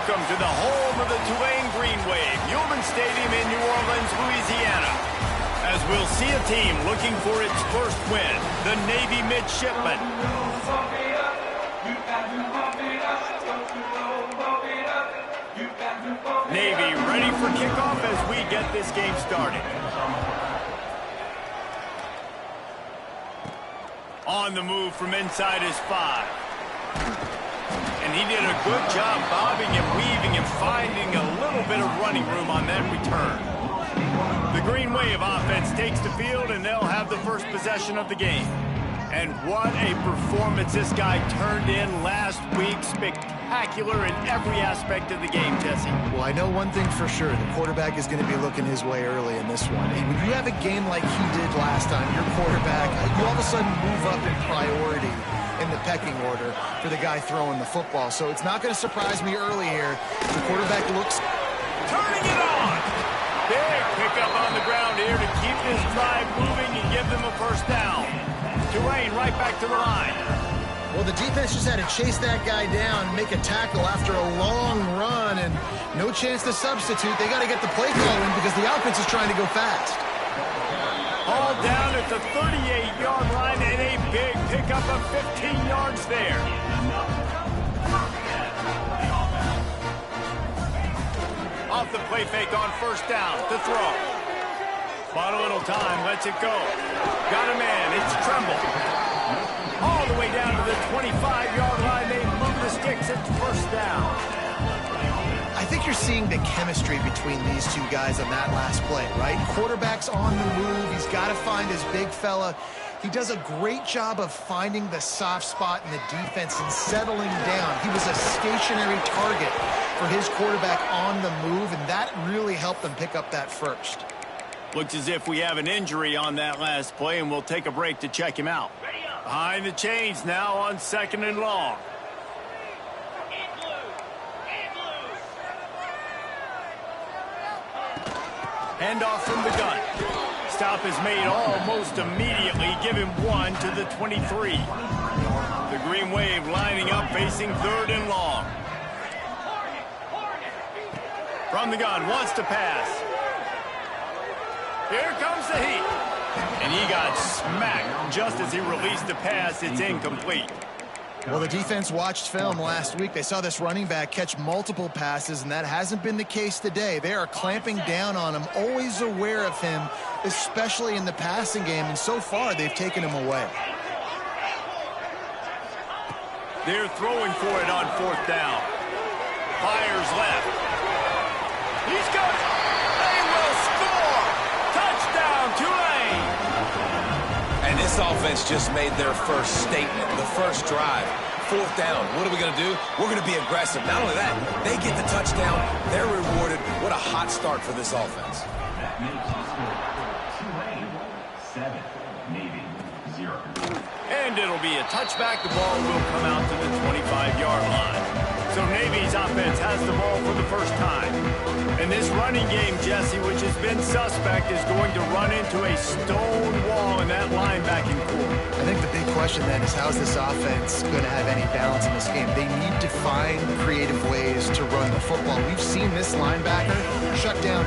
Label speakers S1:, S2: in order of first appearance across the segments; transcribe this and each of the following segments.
S1: Welcome to the home of the Tulane Green Wave, Newman Stadium in New Orleans, Louisiana. As we'll see a team looking for its first win, the Navy Midshipmen. Navy ready for kickoff as we get this game started. On the move from inside his 5. And he did a good job bobbing and weaving and finding a little bit of running room on that return. The Green Wave offense takes the field, and they'll have the first possession of the game. And what a performance this guy turned in last week. Spectacular in every aspect of the game, Jesse.
S2: Well, I know one thing for sure. The quarterback is going to be looking his way early in this one. When you have a game like he did last time, your quarterback, you all of a sudden move up in priority in the pecking order for the guy throwing the football. So it's not going to surprise me early here. The quarterback looks...
S1: Turning it on! Big pickup on the ground here to keep this drive moving and give them a first down. Tulane right back to the line.
S2: Well, the defense just had to chase that guy down, make a tackle after a long run, and no chance to substitute. They got to get the play call in because the offense is trying to go fast.
S1: All down at the 38-yard line, and a big pickup of 15 yards there. Off the play fake on first down to throw. Bought a little time, lets it go. Got a man, it's Tremble. All the way down to the 25-yard line, they move the sticks, it's first down.
S2: I think you're seeing the chemistry between these two guys on that last play, right? Quarterback's on the move. He's got to find his big fella. He does a great job of finding the soft spot in the defense and settling down. He was a stationary target for his quarterback on the move, and that really helped them pick up that first.
S1: Looks as if we have an injury on that last play, and we'll take a break to check him out. Behind the chains now on 2nd and long. Handoff from the gun. Stop is made almost immediately. Give him 1 to the 23. The Green Wave lining up, facing 3rd and long. From the gun, wants to pass. Here comes the heat. And he got smacked just as he released the pass. It's incomplete.
S2: Well, the defense watched film last week. They saw this running back catch multiple passes, and that hasn't been the case today. They are clamping down on him, always aware of him, especially in the passing game, and so far they've taken him away.
S1: They're throwing for it on 4th down. Fires left. He's got it. They will score. Touchdown, Tulane.
S3: And this offense just made their first statement, the first drive. 4th down. What are we going to do? We're going to be aggressive. Not only that, they get the touchdown. They're rewarded. What a hot start for this offense.
S4: Tulane 7, Navy 0.
S1: And it'll be a touchback. The ball will come out to the 25-yard line. So Navy's offense has the ball for the first time. And this running game, Jesse, which has been suspect, is going to run into a stone wall in that linebacking core.
S2: I think the big question then is, how's this offense going to have any balance in this game? They need to find creative ways to run the football. We've seen this linebacker shut down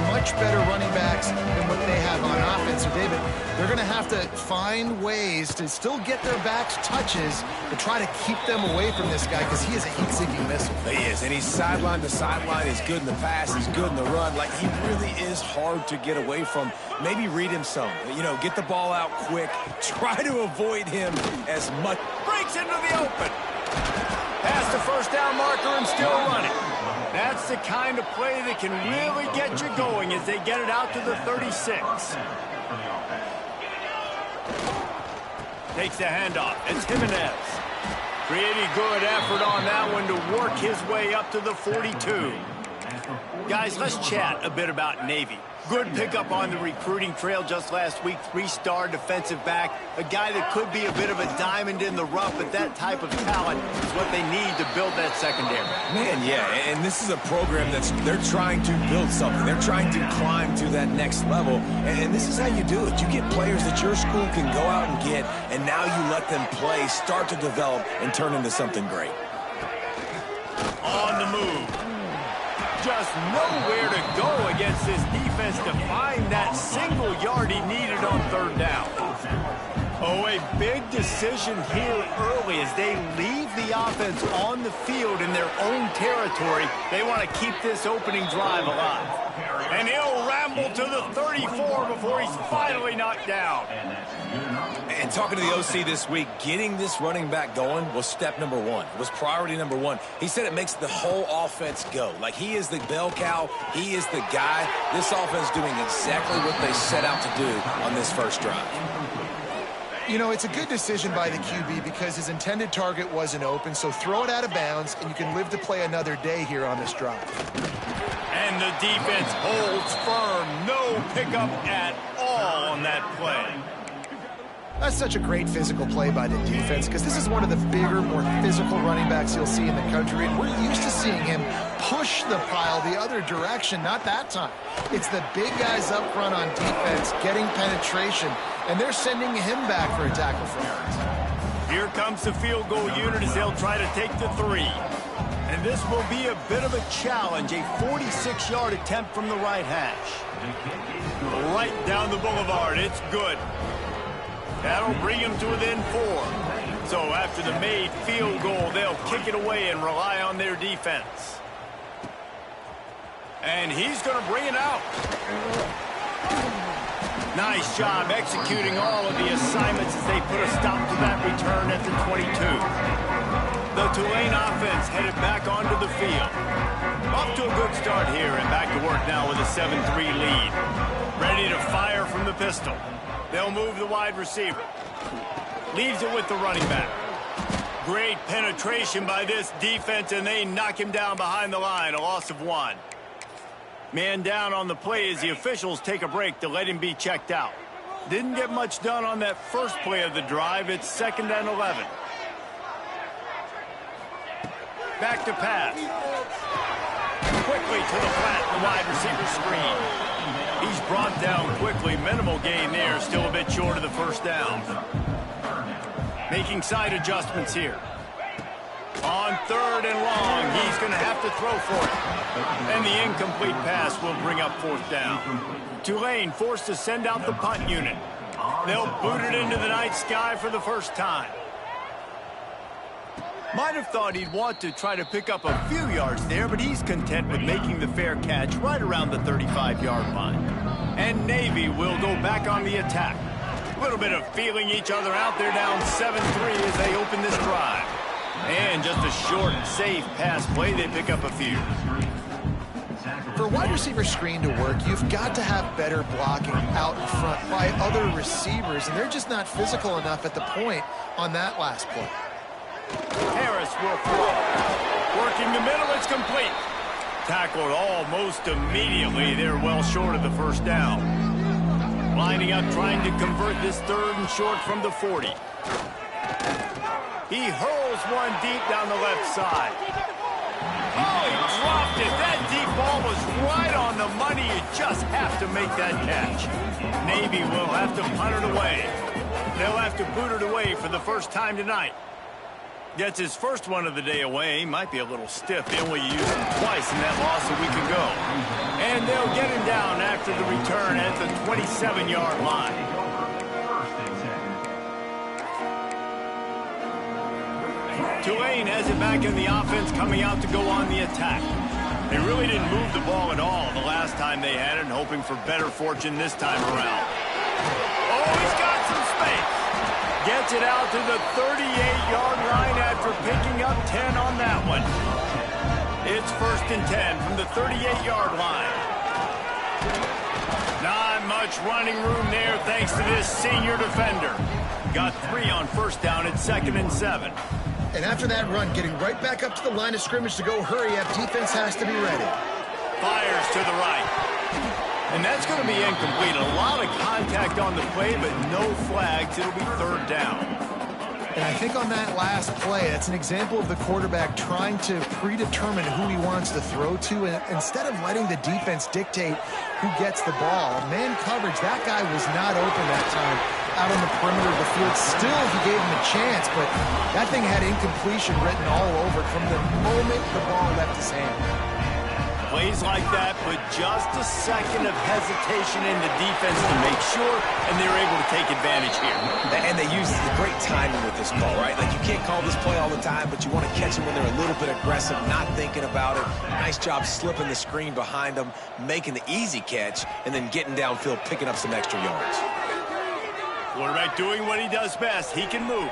S2: much better running backs than what they have on offense. So, David, they're going to have to find ways to still get their backs touches to try to keep them away from this guy, because he is a heat-seeking missile.
S3: He is, and he's sideline to sideline. He's good in the pass. He's good in the run. Like, he really is hard to get away from. Maybe read him some. You know, get the ball out quick. Try to avoid him as much.
S1: Breaks into the open. Past the first down marker and still running. That's the kind of play that can really get you going as they get it out to the 36. Takes the handoff. It's Jimenez. Pretty good effort on that one to work his way up to the 42. Guys, let's chat a bit about Navy. Good pickup on the recruiting trail just last week. 3-star defensive back. A guy that could be a bit of a diamond in the rough, but that type of talent is what they need to build that secondary.
S3: Man, yeah, and this is a program they're trying to build something. They're trying to climb to that next level, and this is how you do it. You get players that your school can go out and get, and now you let them play, start to develop, and turn into something great.
S1: On the move. Just nowhere to go against this defense to find that single yard he needed on third down. Oh, a big decision here early as they leave the offense on the field in their own territory. They want to keep this opening drive alive. And he'll ramble to the 34 before he's finally knocked down.
S3: And talking to the OC this week, getting this running back going was step number one. It was priority number one. He said it makes the whole offense go. Like, he is the bell cow. He is the guy. This offense doing exactly what they set out to do on this first drive.
S2: You know, it's a good decision by the QB because his intended target wasn't open, so throw it out of bounds, and you can live to play another day here on this drive.
S1: And the defense holds firm. No pickup at all on that play.
S2: That's such a great physical play by the defense because this is one of the bigger, more physical running backs you'll see in the country, and we're used to seeing him push the pile the other direction. Not that time. It's the big guys up front on defense getting penetration, and they're sending him back for a tackle for yards.
S1: Here comes the field goal unit as they'll try to take the 3. And this will be a bit of a challenge, a 46-yard attempt from the right hash. Right down the boulevard, it's good. That'll bring him to within 4. So after the made field goal, they'll kick it away and rely on their defense. And he's going to bring it out. Nice job executing all of the assignments as they put a stop to that return at the 22. The Tulane offense headed back onto the field. Off to a good start here and back to work now with a 7-3 lead. Ready to fire from the pistol. They'll move the wide receiver. Leaves it with the running back. Great penetration by this defense, and they knock him down behind the line, a loss of 1. Man down on the play as the officials take a break to let him be checked out. Didn't get much done on that first play of the drive. It's 2nd and 11. Back to pass. Quickly to the flat, the wide receiver screen. He's brought down quickly. Minimal gain there, still a bit short of the first down. Making side adjustments here. On 3rd and long, he's going to have to throw for it. And the incomplete pass will bring up 4th down. Tulane forced to send out the punt unit. They'll boot it into the night sky for the first time. Might have thought he'd want to try to pick up a few yards there, but he's content with making the fair catch right around the 35-yard line. And Navy will go back on the attack. A little bit of feeling each other out. They're down 7-3 as they open this drive. And just a short, safe pass play. They pick up a few.
S2: For a wide receiver screen to work, you've got to have better blocking out in front by other receivers, and they're just not physical enough at the point on that last play.
S1: Harris will throw. Working the middle, it's complete. Tackled almost immediately. They're well short of the first down. Lining up, trying to convert this 3rd and short from the 40. He hurls one deep down the left side. Oh, he dropped it. That deep ball was right on the money. You just have to make that catch. Navy will have to punt it away. They'll have to boot it away for the first time tonight. Gets his first one of the day away. Might be a little stiff. They only used him twice in that loss a week ago. And they'll get him down after the return at the 27-yard line. Tulane has it back in the offense, coming out to go on the attack. They really didn't move the ball at all the last time they had it, hoping for better fortune this time around. Oh, he's got some space. Gets it out to the 38-yard line after picking up 10 on that one. It's 1st and 10 from the 38-yard line. Not much running room there thanks to this senior defender. Got 3 on 1st down at 2nd and 7.
S2: And after that run, getting right back up to the line of scrimmage to go hurry up, defense has to be ready.
S1: Fires to the right. And that's going to be incomplete. A lot of contact on the play, but no flags. It'll be 3rd down.
S2: And I think on that last play, that's an example of the quarterback trying to predetermine who he wants to throw to, and instead of letting the defense dictate who gets the ball. Man coverage, that guy was not open that time. out on the perimeter of the field. Still, he gave him a chance, but that thing had incompletion written all over it from the moment the ball left his hand.
S1: Plays like that, but just a second of hesitation in the defense to make sure, and they're able to take advantage here.
S3: And they use the great timing with this call, right? Like, you can't call this play all the time, but you want to catch them when they're a little bit aggressive, not thinking about it. Nice job slipping the screen behind them, making the easy catch, and then getting downfield, picking up some extra yards.
S1: Quarterback doing what he does best. He can move.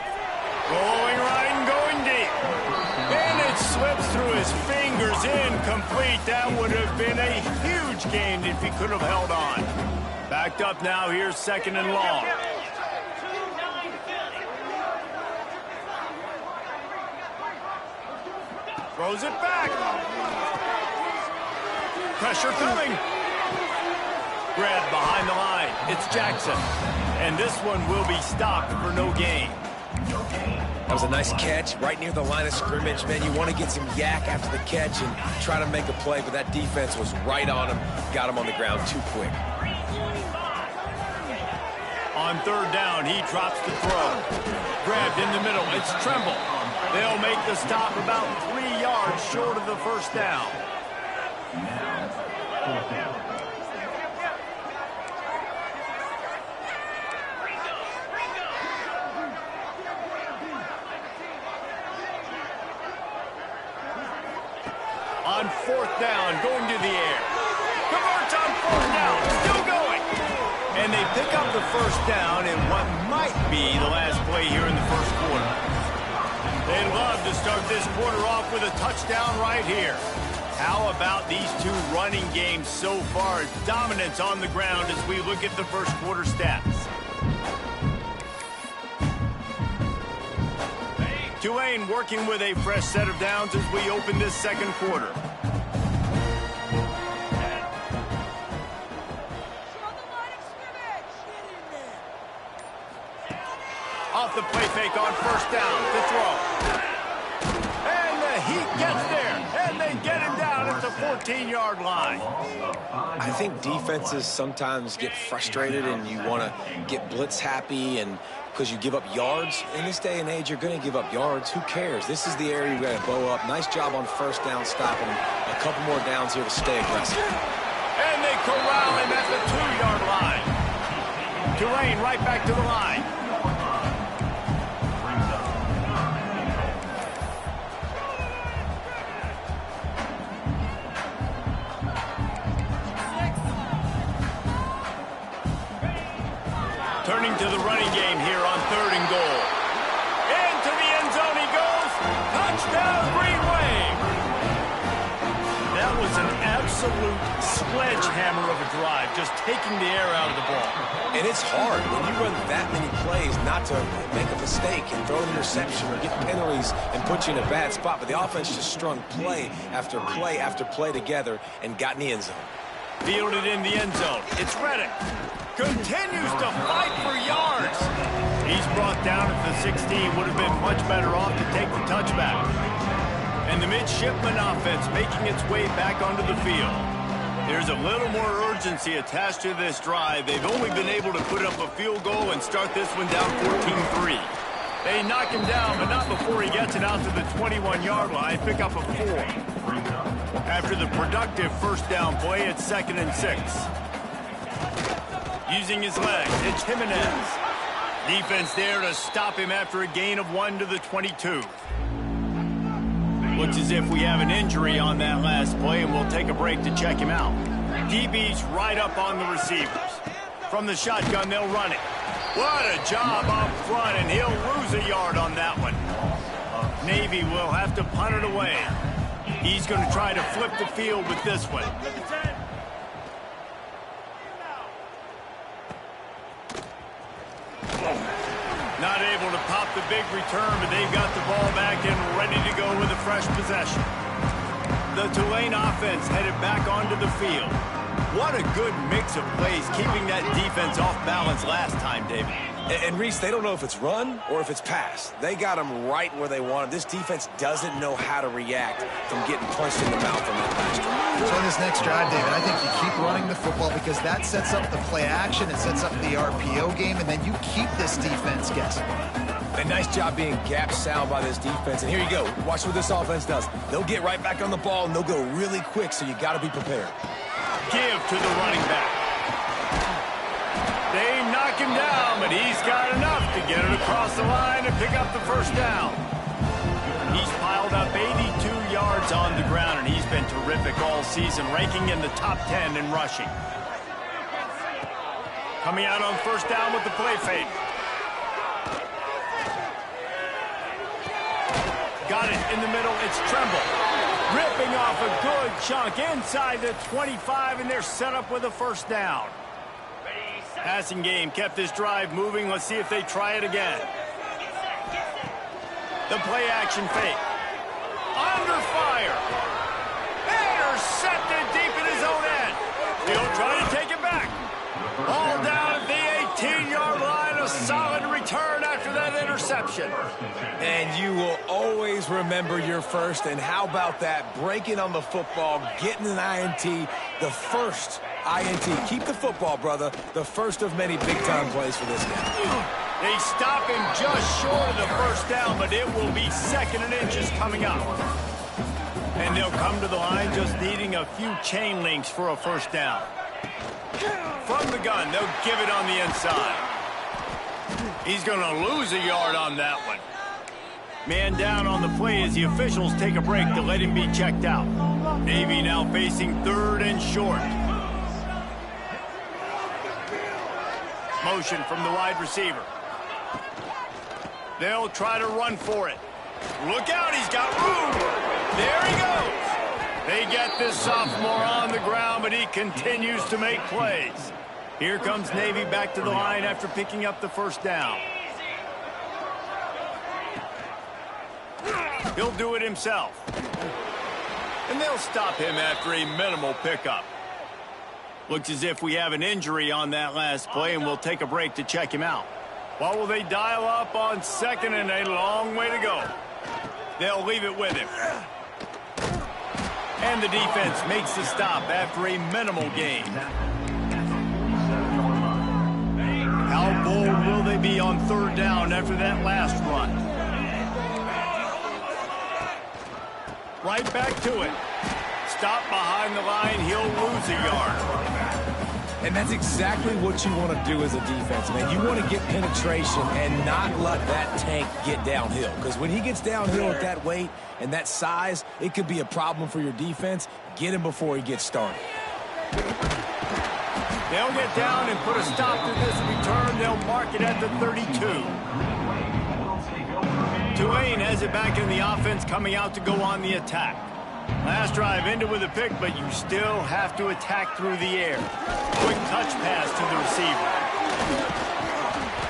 S1: Going right and going deep. And it slips through his fingers, incomplete. That would have been a huge gain if he could have held on. Backed up now, here's 2nd and long. Throws it back. Pressure coming. Grab behind the line. It's Jackson. And this one will be stopped for no gain.
S3: That was a nice catch right near the line of scrimmage, man. You want to get some yak after the catch and try to make a play, but that defense was right on him. Got him on the ground too quick.
S1: On 3rd down, he drops the throw. Grabbed in the middle. It's Tremble. They'll make the stop about 3 yards short of the 1st down.
S4: Now, 4th down.
S1: On 4th down, going to the air. Converts on 4th down, still going. And they pick up the 1st down in what might be the last play here in the 1st quarter. They love to start this quarter off with a touchdown right here. How about these two running games so far? Dominance on the ground as we look at the 1st quarter stats. Tulane working with a fresh set of downs as we open this 2nd quarter. Off the play fake on 1st down to throw. And the Heat gets there, and they get him down at the 14-yard line.
S3: I think defenses sometimes get frustrated and you want to get blitz happy and because you give up yards. In this day and age, you're going to give up yards. Who cares? This is the area you got to bow up. Nice job on 1st down, stopping him. A couple more downs here to stay aggressive.
S1: And they corral him at the 2-yard line. Tulane right back to the line. Turning to the running game here on 3rd and goal. Into the end zone he goes. Touchdown, Green Wave. That was an absolute sledgehammer of a drive, just taking the air out of the ball.
S3: And it's hard when you run that many plays not to make a mistake and throw an interception or get penalties and put you in a bad spot. But the offense just strung play after play after play together and got in the end zone.
S1: Fielded in the end zone. It's Reddick. Continues to fight for yards. He's brought down at the 16. Would have been much better off to take the touchback. And the midshipman offense making its way back onto the field. There's a little more urgency attached to this drive. They've only been able to put up a field goal and start this one down 14-3. They knock him down, but not before he gets it out to the 21-yard line. Pick up a 4. After the productive 1st down play, it's 2nd and 6. Using his legs, it's Jimenez. Defense there to stop him after a gain of 1 to the 22. Looks as if we have an injury on that last play, and we'll take a break to check him out. DB's right up on the receivers. From the shotgun, they'll run it. What a job up front, and he'll lose a yard on that one. Navy will have to punt it away. He's going to try to flip the field with this one. Not able to pop the big return, but they've got the ball back and ready to go with a fresh possession. The Tulane offense headed back onto the field. What a good mix of plays, keeping that defense off balance last time, David.
S3: And Reese, they don't know if it's run or if it's pass. They got them right where they want them. This defense doesn't know how to react from getting punched in the mouth on that last drive.
S2: So in this next drive, David, I think you keep running the football because that sets up the play action, it sets up the RPO game, and then you keep this defense guessing.
S3: A nice job being gap sound by this defense. And here you go. Watch what this offense does. They'll get right back on the ball, and they'll go really quick, so you got to be prepared.
S1: Give to the running back. They knock him down, but he's got enough to get it across the line and pick up the first down. He's piled up 82 yards on the ground, and he's been terrific all season, ranking in the top 10 in rushing. Coming out on first down with the play fake. Got it in the middle. It's Tremble. Ripping off a good chunk inside the 25, and they're set up with a first down. Passing game kept this drive moving. Let's see if they try it again. The play action fake. Under fire. Intercepted deep in his own end. He'll try to take it back. All down at the 18-yard line. A solid return after that interception.
S3: And you will always remember your first. And how about that? Breaking on the football, getting an INT, the first INT. Keep the football, brother. The first of many big-time plays for this guy.
S1: They stop him just short of the first down, but it will be second and inches coming up. And they'll come to the line just needing a few chain links for a first down. From the gun, they'll give it on the inside. He's going to lose a yard on that one. Man down on the play as the officials take a break to let him be checked out. Navy now facing third and short. Motion from the wide receiver. They'll try to run for it. Look out, he's got room. There he goes. They get this sophomore on the ground, but he continues to make plays. Here comes Navy back to the line after picking up the first down. He'll do it himself. And they'll stop him after a minimal pickup. Looks as if we have an injury on that last play, and we'll take a break to check him out. What will they dial up on second, and a long way to go? They'll leave it with him. And the defense makes the stop after a minimal gain. How bold will they be on third down after that last run? Right back to it. Stop behind the line, he'll lose a yard.
S3: And that's exactly what you want to do as a defense, man. You want to get penetration and not let that tank get downhill. Because when he gets downhill at that weight and that size, it could be a problem for your defense. Get him before he gets started.
S1: They'll get down and put a stop to this return. They'll mark it at the 32. Tulane has it back in the offense, coming out to go on the attack. Last drive ended with a pick, but you still have to attack through the air. Quick touch pass to the receiver.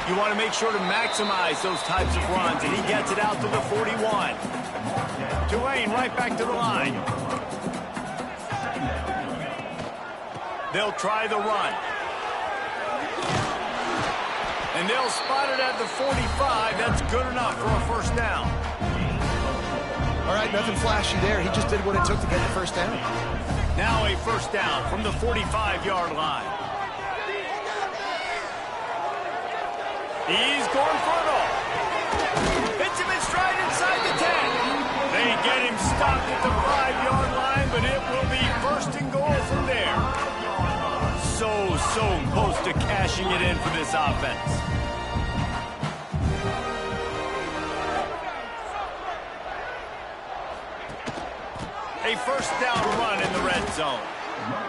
S1: You want to make sure to maximize those types of runs, and he gets it out to the 41. Tulane right back to the line. They'll try the run. And they'll spot it at the 45. That's good enough for a first down.
S2: All right, nothing flashy there. He just did what it took to get the first down.
S1: Now a first down from the 45-yard line. He's going for it all. Hits him in stride inside the 10. They get him stopped at the 5-yard line, but it will be first and goal from there. So close to cashing it in for this offense. A first down run in the red zone.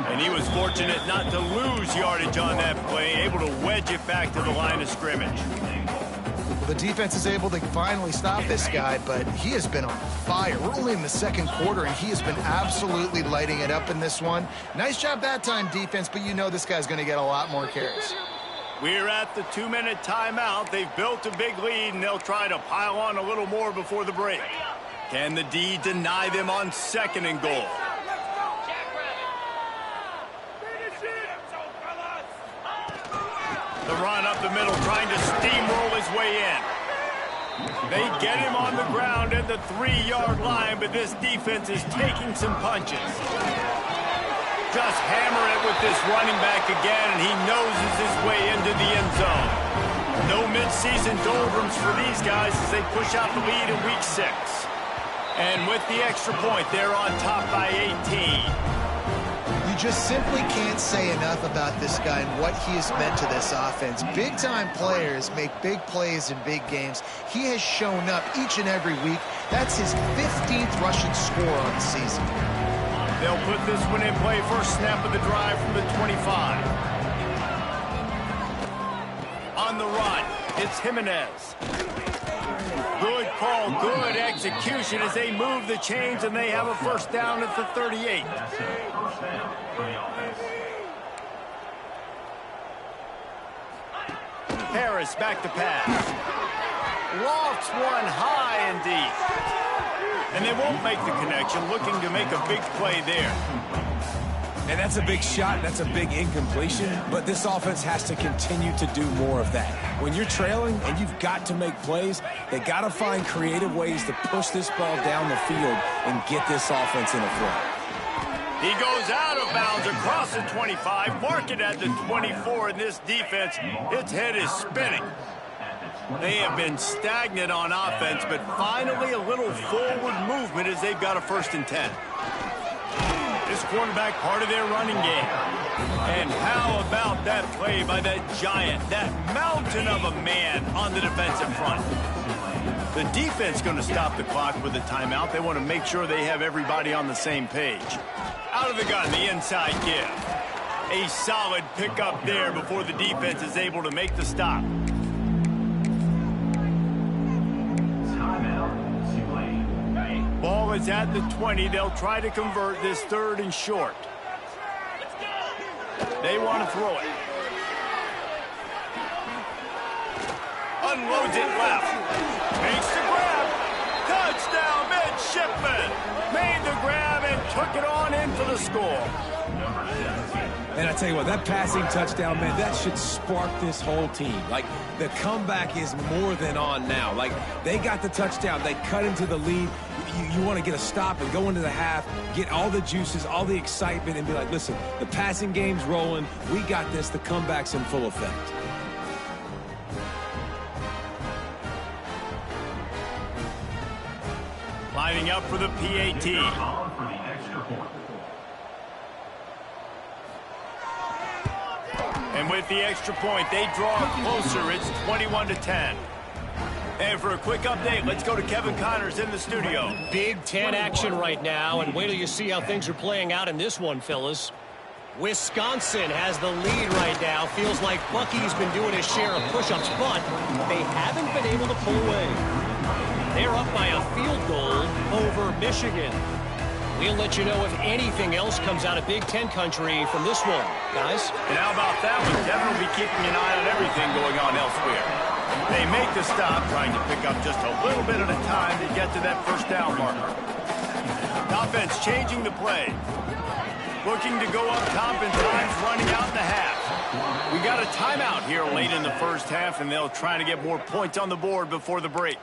S1: And he was fortunate not to lose yardage on that play, able to wedge it back to the line of scrimmage.
S2: Well, the defense is able to finally stop this guy, but he has been on fire. We're only in the second quarter, and he has been absolutely lighting it up in this one. Nice job that time, defense, but you know this guy's going to get a lot more carries.
S1: We're at the 2-minute timeout. They've built a big lead, and they'll try to pile on a little more before the break. Can the D deny them on second and goal? They get him on the ground at the 3-yard line, but this defense is taking some punches. Just hammer it with this running back again, and he noses his way into the end zone. No mid-season doldrums for these guys as they push out the lead in week 6. And with the extra point, they're on top by 18.
S2: You just simply can't say enough about this guy and what he has meant to this offense. Big-time players make big plays in big games. He has shown up each and every week. That's his 15th rushing score on the season.
S1: They'll put this one in play first snap of the drive from the 25. On the run, it's Jimenez. Good call, good execution as they move the chains, and they have a first down at the 38. Harris back to pass. Lofts one high and deep. And they won't make the connection, looking to make a big play there.
S3: And that's a big shot, that's a big incompletion, but this offense has to continue to do more of that. When you're trailing and you've got to make plays, they got to find creative ways to push this ball down the field and get this offense in a flow.
S1: He goes out of bounds across the 25, mark it at the 24, and this defense, its head is spinning. They have been stagnant on offense, but finally a little forward movement as they've got a 1st and 10. This quarterback part of their running game. And how about that play by that giant, that mountain of a man on the defensive front? The defense going to stop the clock with a timeout. They want to make sure they have everybody on the same page. Out of the gun, the inside give. A solid pickup there before the defense is able to make the stop. Ball is at the 20. They'll try to convert this 3rd and short. They want to throw it. Unloads it left. Makes the grab. Touchdown, midshipman. Made the grab and took it on in for the score.
S3: And I tell you what, that passing touchdown, man, that should spark this whole team. Like, the comeback is more than on now. Like, they got the touchdown. They cut into the lead. You want to get a stop and go into the half, get all the juices, all the excitement, and be like, listen, the passing game's rolling. We got this. The comeback's in full effect.
S1: Lining up for the PAT. And with the extra point, they draw closer. It's 21-10. And for a quick update, let's go to Kevin Connors in the studio.
S5: Big Ten action right now, and wait till you see how things are playing out in this one, fellas. Wisconsin has the lead right now. Feels like Bucky's been doing his share of push-ups, but they haven't been able to pull away. They're up by a field goal over Michigan. We'll let you know if anything else comes out of Big Ten country from this one, guys.
S1: And how about that one? Devin will be keeping an eye on everything going on elsewhere. They make the stop, trying to pick up just a little bit at a time to get to that first down marker. Offense changing the play. Looking to go up top, and time's running out in the half. We got a timeout here late in the first half, and they'll try to get more points on the board before the break.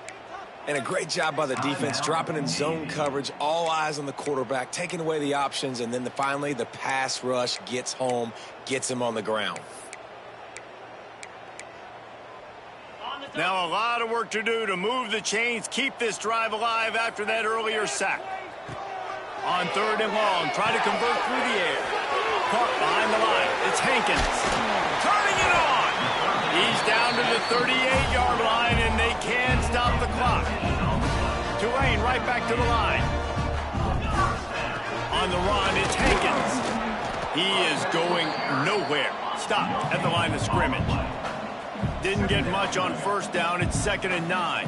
S3: And a great job by the defense, dropping in zone coverage, all eyes on the quarterback, taking away the options, and then finally the pass rush gets home, gets him on the ground.
S1: Now a lot of work to do to move the chains, keep this drive alive after that earlier sack. On 3rd and long, try to convert through the air. Caught behind the line. It's Hankins. Turning it on. He's down to the 38-yard line, and they can't stop the clock. Tulane right back to the line. On the run, it's Hankins. He is going nowhere. Stopped at the line of scrimmage. Didn't get much on first down. It's 2nd and 9.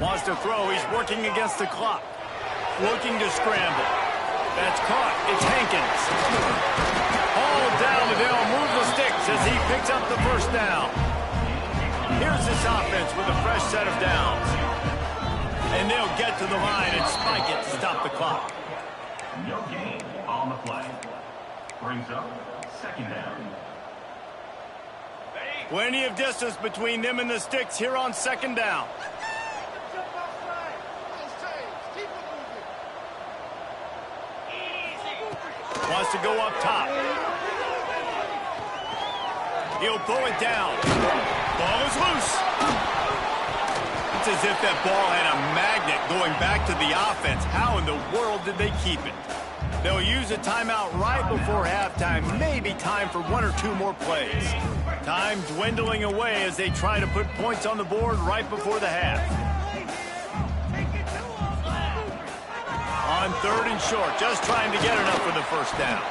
S1: Wants to throw. He's working against the clock. Looking to scramble. That's caught. It's Hankins. Hauled down, but they'll move the sticks as he picks up the first down. Here's this offense with a fresh set of downs. And they'll get to the line and spike it to stop the clock.
S4: No gain on the play. Brings up 2nd down.
S1: Plenty of distance between them and the sticks here on second down. Wants to go up top. He'll pull it down. Ball is loose. It's as if that ball had a magnet going back to the offense. How in the world did they keep it? They'll use a timeout right before halftime. Maybe time for one or two more plays. Time dwindling away as they try to put points on the board right before the half. On third and short, just trying to get enough for the first down.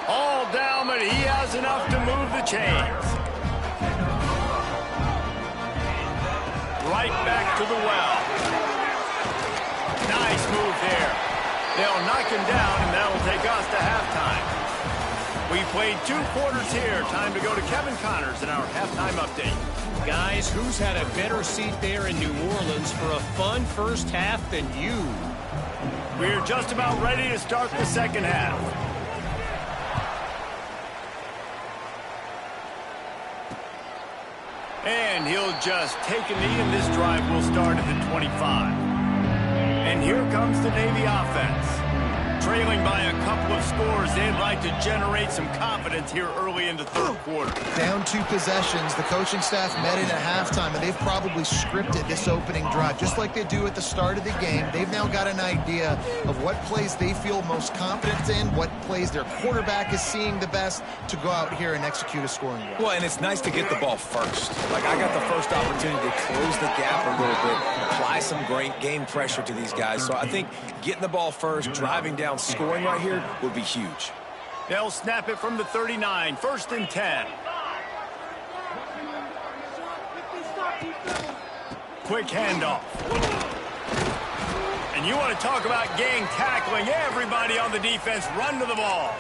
S1: All down, but he has enough to move the chains. Right back to the well. Nice move there. They'll knock him down, and that'll take us to halftime. We played 2 quarters here. Time to go to Kevin Connors in our halftime update.
S5: Guys, who's had a better seat there in New Orleans for a fun first half than you?
S1: We're just about ready to start the second half. And he'll just take a knee, and this drive will start at the 25. And here comes the Navy offense. Trailing by a couple of scores, they'd like to generate some confidence here early in the third quarter.
S2: Down 2 possessions. The coaching staff met in at halftime, and they've probably scripted this opening drive. Just like they do at the start of the game, they've now got an idea of what plays they feel most confident in, what plays their quarterback is seeing the best to go out here and execute a scoring drive.
S3: Well, and it's nice to get the ball first. Like, I got the first opportunity to close the gap a little bit, apply some great game pressure to these guys. So I think getting the ball first, driving down, scoring right here would be huge.
S1: They'll snap it from the 39, 1st and 10. Quick handoff. And you want to talk about gang tackling. Everybody on the defense run to the ball.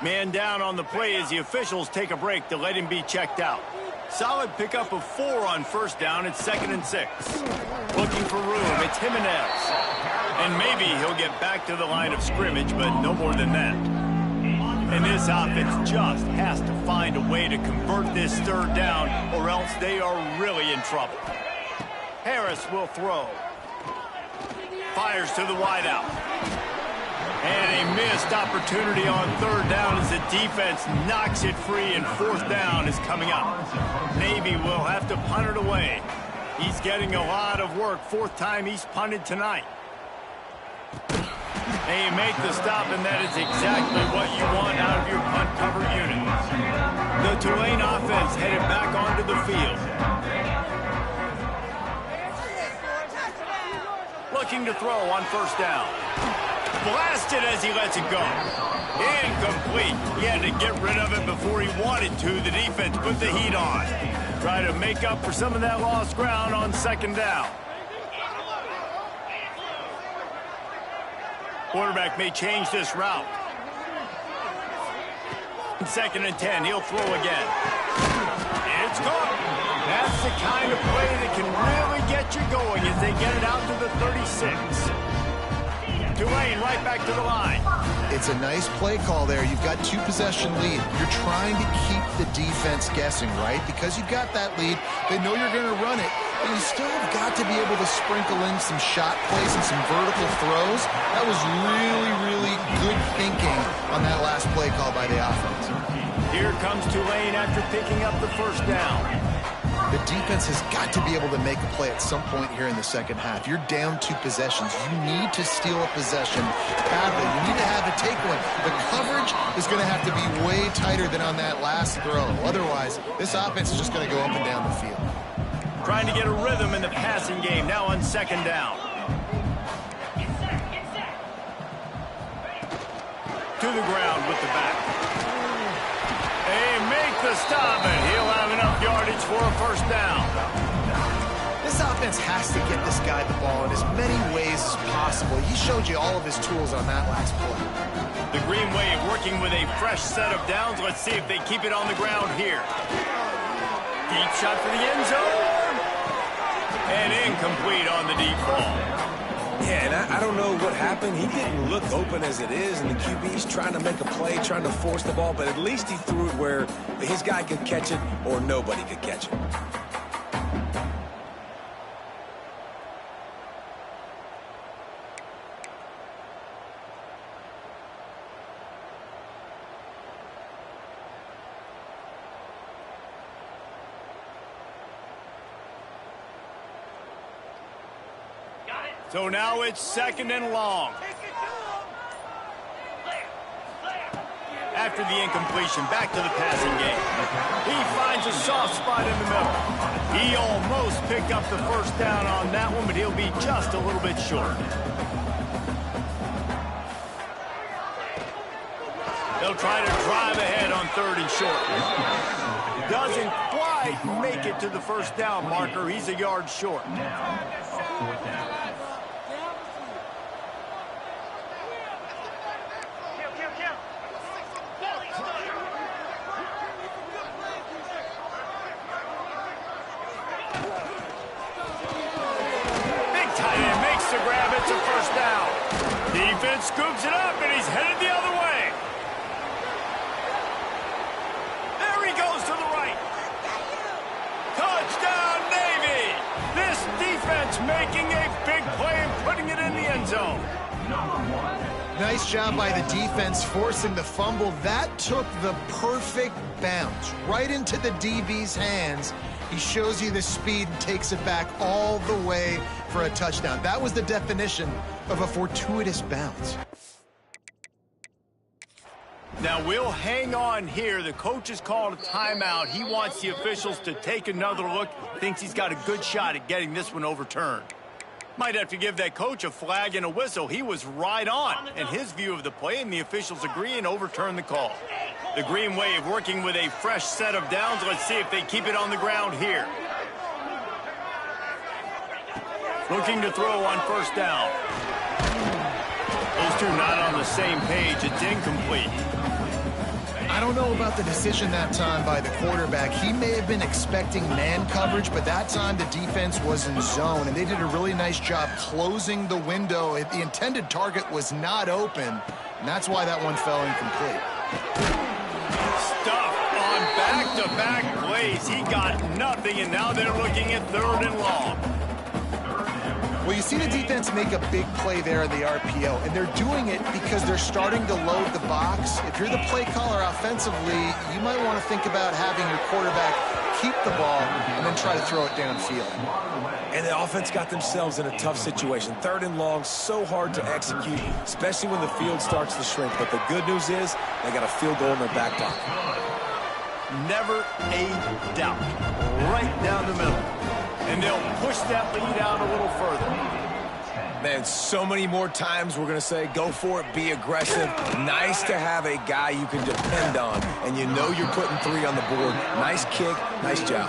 S1: Man down on the play as the officials take a break to let him be checked out. Solid pickup of 4 on first down. It's 2nd and 6. Looking for room. It's Jimenez. And maybe he'll get back to the line of scrimmage, but no more than that. And this offense just has to find a way to convert this third down, or else they are really in trouble. Harris will throw. Fires to the wideout. And a missed opportunity on third down as the defense knocks it free, and 4th down is coming up. Navy will have to punt it away. He's getting a lot of work. 4th time he's punted tonight. They make the stop, and that is exactly what you want out of your punt cover unit. The Tulane offense headed back onto the field. Looking to throw on first down. Blasted as he lets it go. Incomplete. He had to get rid of it before he wanted to. The defense put the heat on. Try to make up for some of that lost ground on second down. Quarterback may change this route. 2nd and 10. He'll throw again. It's caught. That's the kind of play that can really get you going as they get it out to the 36. Tulane right back to the line.
S2: It's a nice play call there. You've got 2 possession lead. You're trying to keep the defense guessing, right? Because you got that lead, they know you're going to run it. But you still have got to be able to sprinkle in some shot plays and some vertical throws. That was really, really good thinking on that last play call by the offense.
S1: Here comes Tulane after picking up the first down.
S2: The defense has got to be able to make a play at some point here in the second half. You're down 2 possessions. You need to steal a possession badly. You need to have a takeaway. The coverage is going to have to be way tighter than on that last throw. Otherwise, this offense is just going to go up and down the field.
S1: Trying to get a rhythm in the passing game now on second down. To the ground with the back. They make the stop, and he'll have enough yardage for a first down.
S2: This offense has to get this guy the ball in as many ways as possible. He showed you all of his tools on that last play.
S1: The Green Wave working with a fresh set of downs. Let's see if they keep it on the ground here. Deep shot for the end zone. And incomplete on the deep ball.
S3: Yeah, and I don't know what happened. He didn't look open as it is, and the QB's trying to make a play, trying to force the ball, but at least he threw it where his guy could catch it or nobody could catch it.
S1: So now it's 2nd and long. After the incompletion, back to the passing game. He finds a soft spot in the middle. He almost picked up the first down on that one, but he'll be just a little bit short. They'll try to drive ahead on 3rd and short. Doesn't quite make it to the first down marker. He's a yard short. Defense scoops it up, and he's headed the other way. There he goes to the right. Touchdown, Navy! This defense making a big play and putting it in the end zone.
S2: Nice job by the defense forcing the fumble. That took the perfect bounce right into the DB's hands. He shows you the speed and takes it back all the way for a touchdown. That was the definition of a fortuitous bounce.
S1: Now we'll hang on here. The coach has called a timeout. He wants the officials to take another look. Thinks he's got a good shot at getting this one overturned. Might have to give that coach a flag and a whistle. He was right on in his view of the play, and the officials agree and overturn the call. The Green Wave working with a fresh set of downs. Let's see if they keep it on the ground here. Looking to throw on 1st down. Those two not on the same page. It's incomplete.
S2: I don't know about the decision that time by the quarterback. He may have been expecting man coverage, but that time the defense was in zone, and they did a really nice job closing the window. The intended target was not open, and that's why that one fell incomplete.
S1: Stuff on back-to-back plays. He got nothing, and now they're looking at 3rd and long.
S2: Well, you see the defense make a big play there in the RPO, and they're doing it because they're starting to load the box. If you're the play caller offensively, you might want to think about having your quarterback keep the ball and then try to throw it downfield.
S3: And the offense got themselves in a tough situation. 3rd and long, so hard to execute, especially when the field starts to shrink. But the good news is they got a field goal in their back pocket.
S1: Never a doubt. Right down the middle. And they'll push that lead out a little further.
S3: Man, so many more times we're going to say, go for it, be aggressive. Nice to have a guy you can depend on, and you know you're putting 3 on the board. Nice kick, nice job.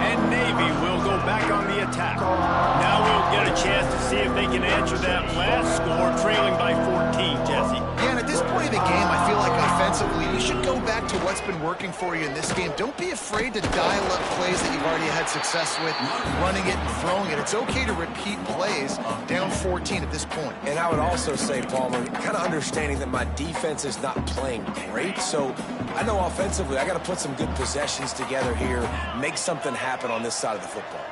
S1: And Navy will go back on the attack. Now we'll get a chance to see if they can answer that last score, trailing by 14, Jesse.
S2: Yeah, and at this point of the game, I feel like offensively, you should go back to what's been working for you in this game. Don't be afraid to dial up plays that you've already had success with, running it and throwing it. It's okay to repeat plays down 14 at this point.
S3: And I would also say, Palmer, kind of understanding that my defense is not playing great, so I know offensively I got to put some good possessions together here, make something happen on this side of the football.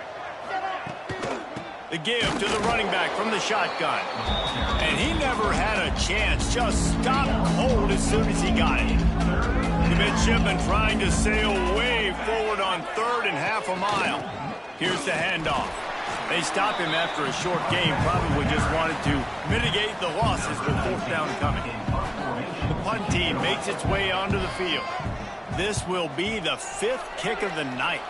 S1: The give to the running back from the shotgun. And he never had a chance, just stopped cold as soon as he got it. The midshipman trying to sail way forward on 3rd and half a mile. Here's the handoff. They stop him after a short game, probably just wanted to mitigate the losses with 4th down coming. The punt team makes its way onto the field. This will be the 5th kick of the night.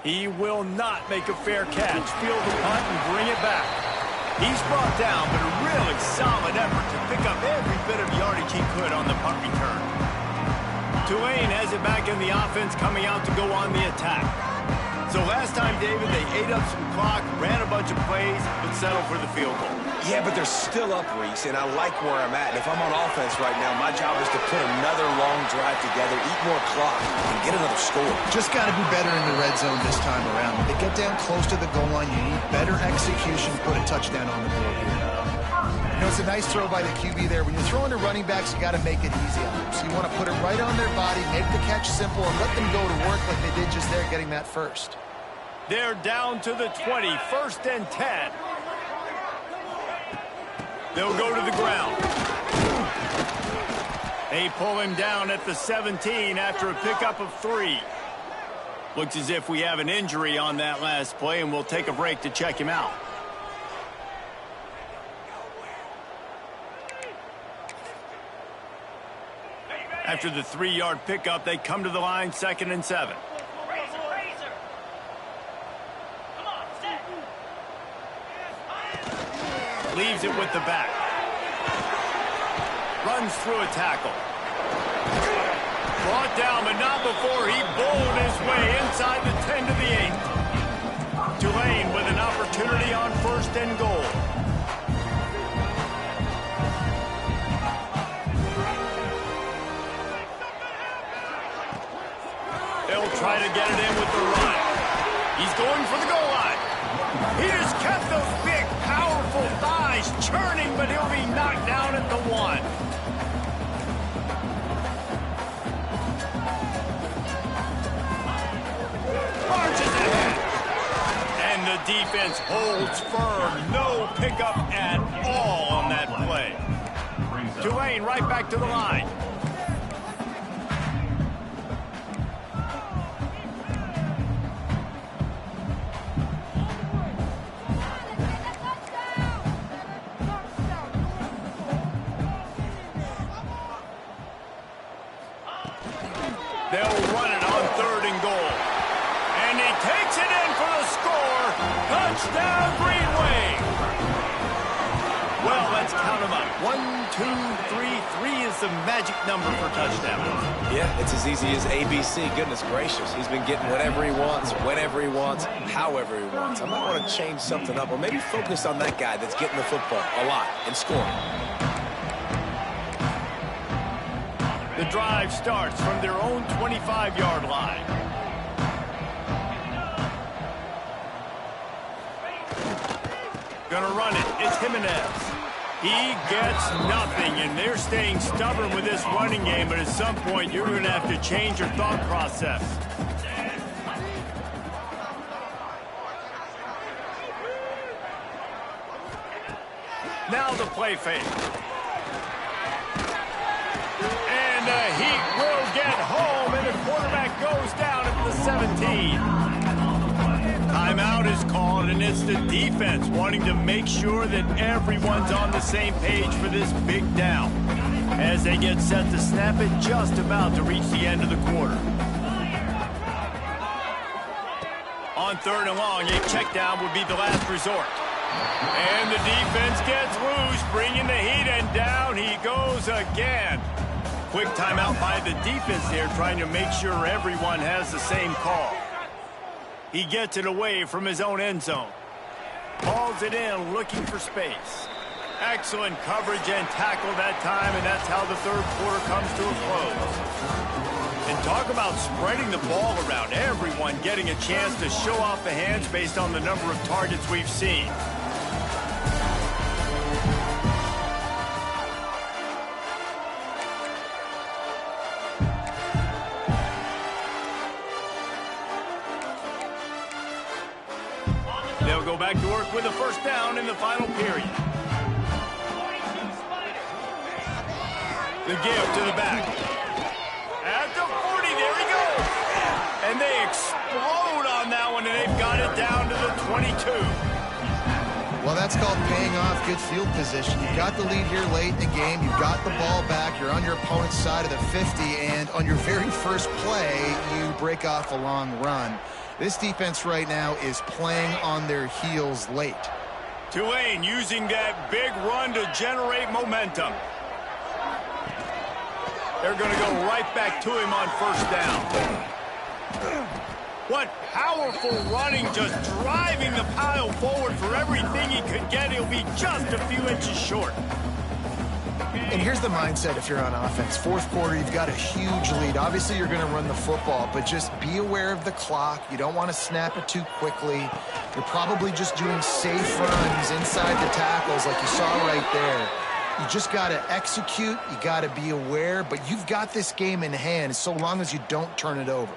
S1: He will not make a fair catch, field the punt, and bring it back. He's brought down, but a really solid effort to pick up every bit of yardage he could on the punt return. Tulane has it back in the offense, coming out to go on the attack. So last time, David, they ate up some clock, ran a bunch of plays, but settled for the field goal.
S3: Yeah, but they're still up, Reese, and I like where I'm at. And if I'm on offense right now, my job is to put another long drive together, eat more clock, and get another score.
S2: Just got to be better in the red zone this time around. When they get down close to the goal line, you need better execution to put a touchdown on the board here. You know, it's a nice throw by the QB there. When you're throwing to running backs, you got to make it easy on them. So you want to put it right on their body, make the catch simple, and let them go to work like they did just there, getting that first.
S1: They're down to the 20, 1st and 10. They'll go to the ground. They pull him down at the 17 after a pickup of 3. Looks as if we have an injury on that last play, and we'll take a break to check him out. After the 3-yard pickup, they come to the line, 2nd and 7. Leaves it with the back. Runs through a tackle. Brought down, but not before he bowled his way inside the 10 to the 8. Tulane with an opportunity on 1st and goal. They'll try to get it in with the run. He's going for the goal line. He has kept those big, powerful thighs churning, but he'll be knocked down at the 1. Marches ahead. And the defense holds firm. No pickup at all on that play. Tulane right back to the line. They'll run it on 3rd and goal. And he takes it in for the score. Touchdown, Green Wave. Well, let's count them up. 1, 2, 3. 3 is the magic number for touchdowns.
S3: Yeah, it's as easy as ABC. Goodness gracious. He's been getting whatever he wants, whenever he wants, however he wants. I might want to change something up or maybe focus on that guy that's getting the football a lot and scoring.
S1: The drive starts from their own 25-yard line. Gonna run it. It's Jimenez. He gets nothing, and they're staying stubborn with this running game, but at some point you're going to have to change your thought process. Now the play fake. And the Heat will get home, and the quarterback goes down at the 17. Timeout is called, and it's the defense wanting to make sure that everyone's on the same page for this big down as they get set to snap it just about to reach the end of the quarter. On 3rd and long, a check down would be the last resort. And the defense gets loose, bringing the Heat, and down he goes again. Quick timeout by the defense there, trying to make sure everyone has the same call. He gets it away from his own end zone. Hauls it in, looking for space. Excellent coverage and tackle that time, and that's how the 3rd quarter comes to a close. And talk about spreading the ball around. Everyone getting a chance to show off the hands based on the number of targets we've seen. They'll go back to work with a 1st down in the final period. The give to the back. At the 40, there he goes. And they explode on that one, and they've got it down to the 22.
S2: Well, that's called paying off good field position. You've got the lead here late in the game. You've got the ball back. You're on your opponent's side of the 50, and on your very first play, you break off a long run. This defense right now is playing on their heels late.
S1: Tulane using that big run to generate momentum. They're going to go right back to him on 1st down. What powerful running, just driving the pile forward for everything he could get. He'll be just a few inches short.
S2: And here's the mindset if you're on offense. Fourth quarter, you've got a huge lead. Obviously, you're going to run the football, but just be aware of the clock. You don't want to snap it too quickly. You're probably just doing safe runs inside the tackles like you saw right there. You just got to execute. You got to be aware, but you've got this game in hand so long as you don't turn it over.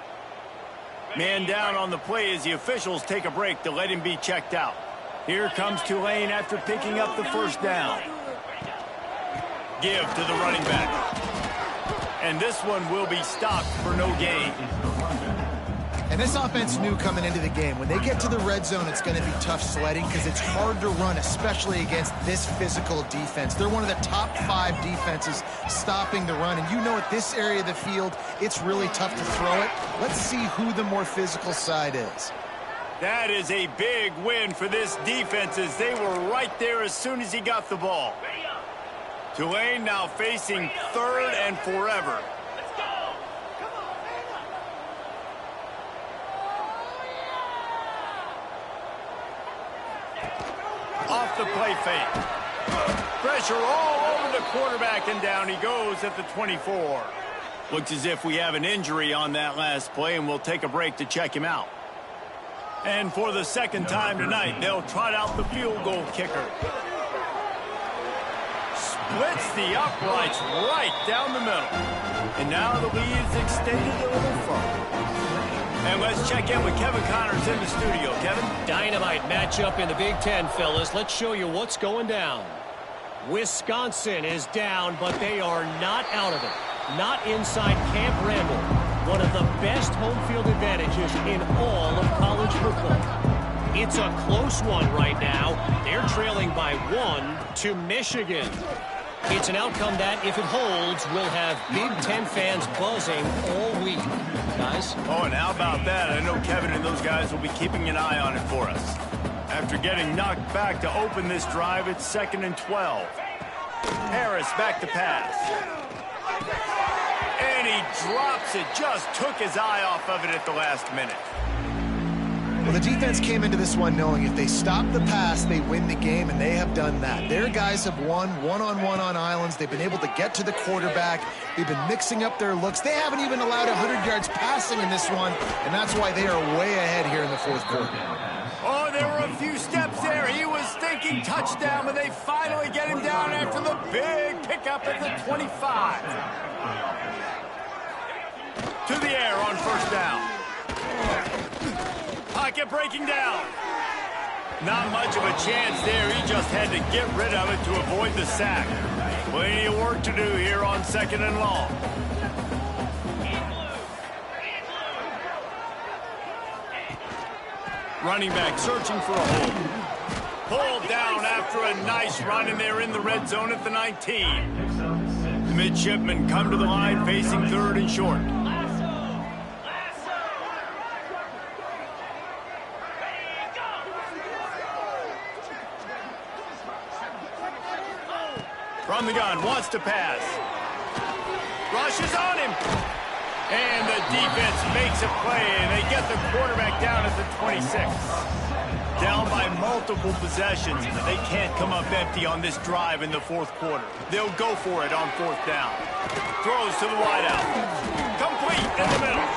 S1: Man down on the play as the officials take a break to let him be checked out. Here comes Tulane after picking up the first down. Give to the running back. And this one will be stopped for no gain.
S2: And this offense knew coming into the game, when they get to the red zone, it's going to be tough sledding because it's hard to run, especially against this physical defense. They're one of the top 5 defenses stopping the run. And you know at this area of the field, it's really tough to throw it. Let's see who the more physical side is.
S1: That is a big win for this defense as they were right there as soon as he got the ball. Tulane now facing 3rd and forever. Off the play fake. Pressure all over the quarterback, and down he goes at the 24. Looks as if we have an injury on that last play, and we'll take a break to check him out. And for the second time tonight, they'll trot out the field goal kicker. Splits the uprights right down the middle. And now the lead is extended a little further. And let's check in with Kevin Connors in the studio. Kevin?
S5: Dynamite matchup in the Big Ten, fellas. Let's show you what's going down. Wisconsin is down, but they are not out of it. Not inside Camp Randall. One of the best home field advantages in all of college football. It's a close one right now. They're trailing by 1 to Michigan. It's an outcome that, if it holds, will have Big Ten fans buzzing all week. Guys?
S1: Oh, and how about that? I know Kevin and those guys will be keeping an eye on it for us. After getting knocked back to open this drive, it's 2nd and 12. Harris back to pass. And he drops it. Just took his eye off of it at the last minute.
S2: Well, the defense came into this one knowing if they stop the pass, they win the game, and they have done that. Their guys have won one-on-one on islands. They've been able to get to the quarterback. They've been mixing up their looks. They haven't even allowed 100 yards passing in this one, and that's why they are way ahead here in the 4th quarter.
S1: Oh, there were a few steps there. He was thinking touchdown, but they finally get him down after the big pickup at the 25. To the air on first down. Pocket breaking down. Not much of a chance there. He just had to get rid of it to avoid the sack. Plenty of work to do here on 2nd and long. Running back searching for a hole. Pulled down after a nice run, and they're in the red zone at the 19. The midshipmen come to the line facing 3rd and short. From the gun, wants to pass. Rushes on him. And the defense makes a play, and they get the quarterback down at the 26. Down by multiple possessions. They can't come up empty on this drive in the 4th quarter. They'll go for it on 4th down. Throws to the wideout. Complete in the middle.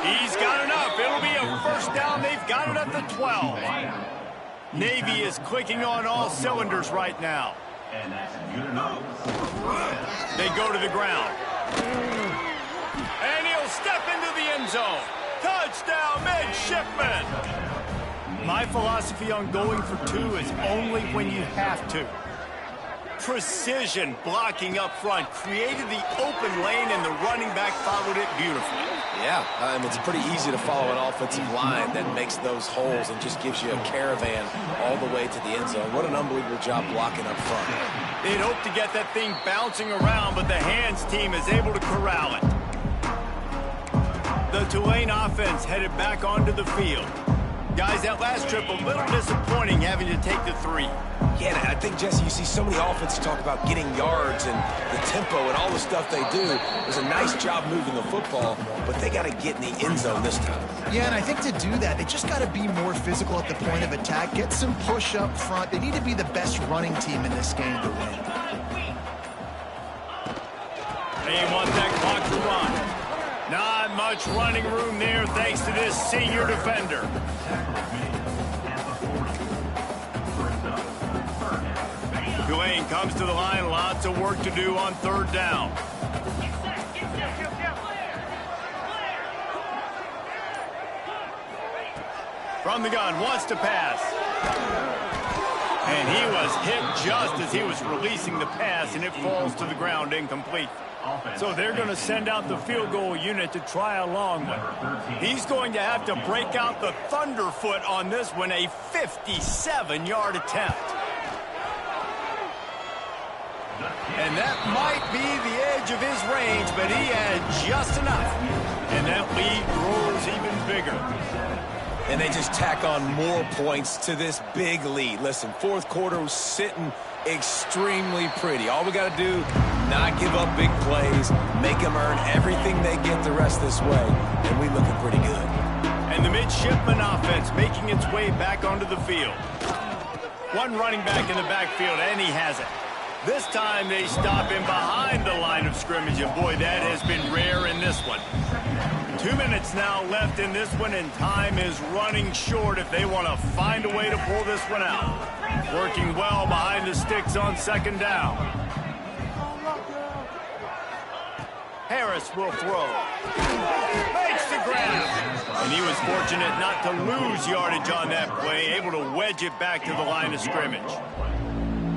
S1: He's got enough. It'll be a first down. They've got it at the 12. Navy is clicking on all cylinders right now. They go to the ground. And he'll step into the end zone. Touchdown, midshipman. My philosophy on going for 2 is only when you have to. Precision blocking up front created the open lane, and the running back followed it beautifully.
S3: Yeah, it's pretty easy to follow an offensive line that makes those holes and just gives you a caravan all the way to the end zone. What an unbelievable job blocking up front.
S1: They'd hope to get that thing bouncing around, but the hands team is able to corral it. The Tulane offense headed back onto the field. Guys, that last trip a little disappointing having to take the 3.
S3: Yeah, and I think, Jesse, you see so many offenses talk about getting yards and the tempo and all the stuff they do. It was a nice job moving the football, but they got to get in the end zone this time.
S2: Yeah, and I think to do that, they just got to be more physical at the point of attack, get some push up front. They need to be the best running team in this game to win.
S1: They want that clock to run. Not much running room there thanks to this senior defender. Tulane comes to the line. Lots of work to do on 3rd down. From the gun, wants to pass. And he was hit just as he was releasing the pass, and it falls to the ground incomplete. So they're going to send out the field goal unit to try a long one. He's going to have to break out the thunderfoot on this one, a 57-yard attempt. And that might be the edge of his range, but he had just enough. And that lead grows even bigger.
S3: And they just tack on more points to this big lead. Listen, 4th quarter was sitting extremely pretty. All we got to do, not give up big plays, make them earn everything they get the rest this way, and we looking pretty good.
S1: And the midshipman offense making its way back onto the field. One running back in the backfield, and he has it. This time they stop him behind the line of scrimmage, and boy, that has been rare in this one. 2 minutes now left in this one, and time is running short if they want to find a way to pull this one out. Working well behind the sticks on 2nd down. Harris will throw. Makes the grab. And he was fortunate not to lose yardage on that play, able to wedge it back to the line of scrimmage.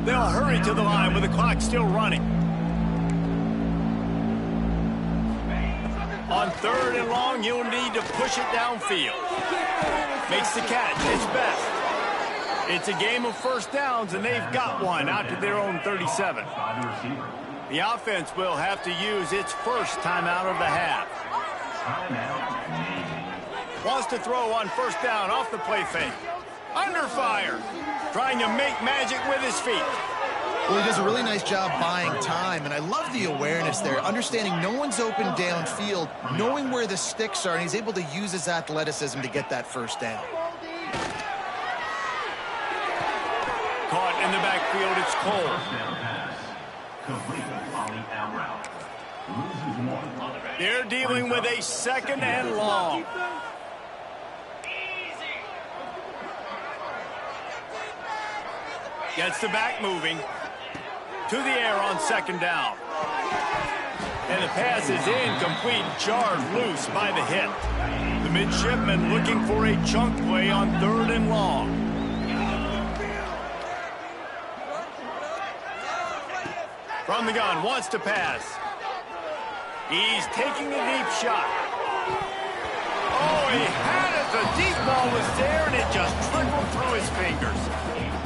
S1: They'll hurry to the line with the clock still running. On 3rd and long, you'll need to push it downfield. Makes the catch. It's best. It's a game of 1st downs, and they've got one out to their own 37. The offense will have to use its first timeout of the half. Wants to throw on 1st down off the play fake. Under fire. Trying to make magic with his feet.
S2: Well, he does a really nice job buying time, and I love the awareness there, understanding no one's open downfield, knowing where the sticks are, and he's able to use his athleticism to get that 1st down.
S1: Caught in the backfield, it's Cole. They're dealing with a 2nd and long. Gets the back moving. To the air on 2nd down. And the pass is incomplete, jarred loose by the hit. The midshipman looking for a chunk play on 3rd and long. From the gun, wants to pass. He's taking a deep shot. Oh, he had it. The deep ball was there, and it just trickled through his fingers.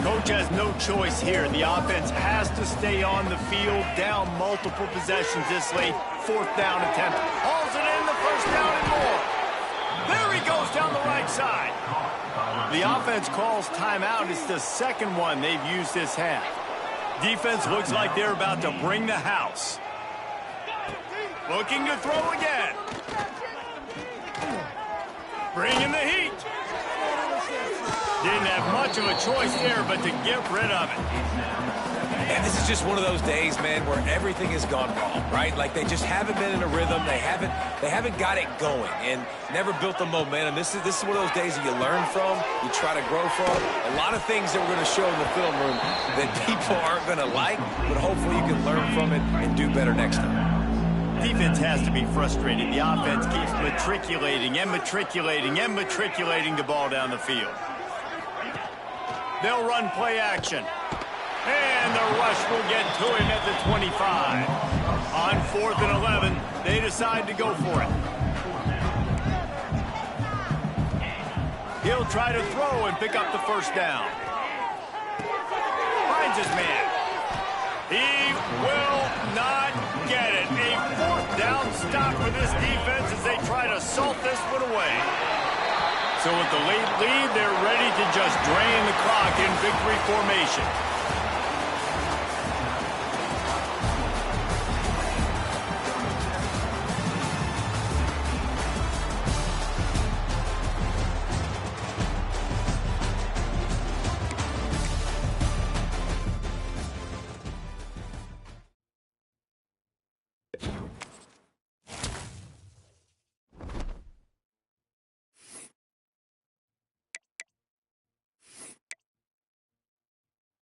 S1: Coach has no choice here. The offense has to stay on the field, down multiple possessions this late. 4th down attempt. Hauls it in, the 1st down and more. There he goes down the right side. The offense calls timeout. It's the 2nd one they've used this half. Defense looks like they're about to bring the house. Looking to throw again. Bringing the heat. Didn't have much of a choice there but to get rid of it.
S3: And this is just one of those days, man, where everything has gone wrong, right? Like they just haven't been in a rhythm. They haven't got it going and never built the momentum. This is one of those days that you learn from, you try to grow from. A lot of things that we're going to show in the film room that people aren't going to like, but hopefully you can learn from it and do better next time.
S1: Defense has to be frustrated. The offense keeps matriculating and matriculating and matriculating the ball down the field. They'll run play action. And the rush will get to him at the 25. On 4th and 11, they decide to go for it. He'll try to throw and pick up the 1st down. Finds his man. He will not get it. A 4th down stop for this defense as they try to salt this one away. So with the late lead, they're ready to just drain the clock in victory formation.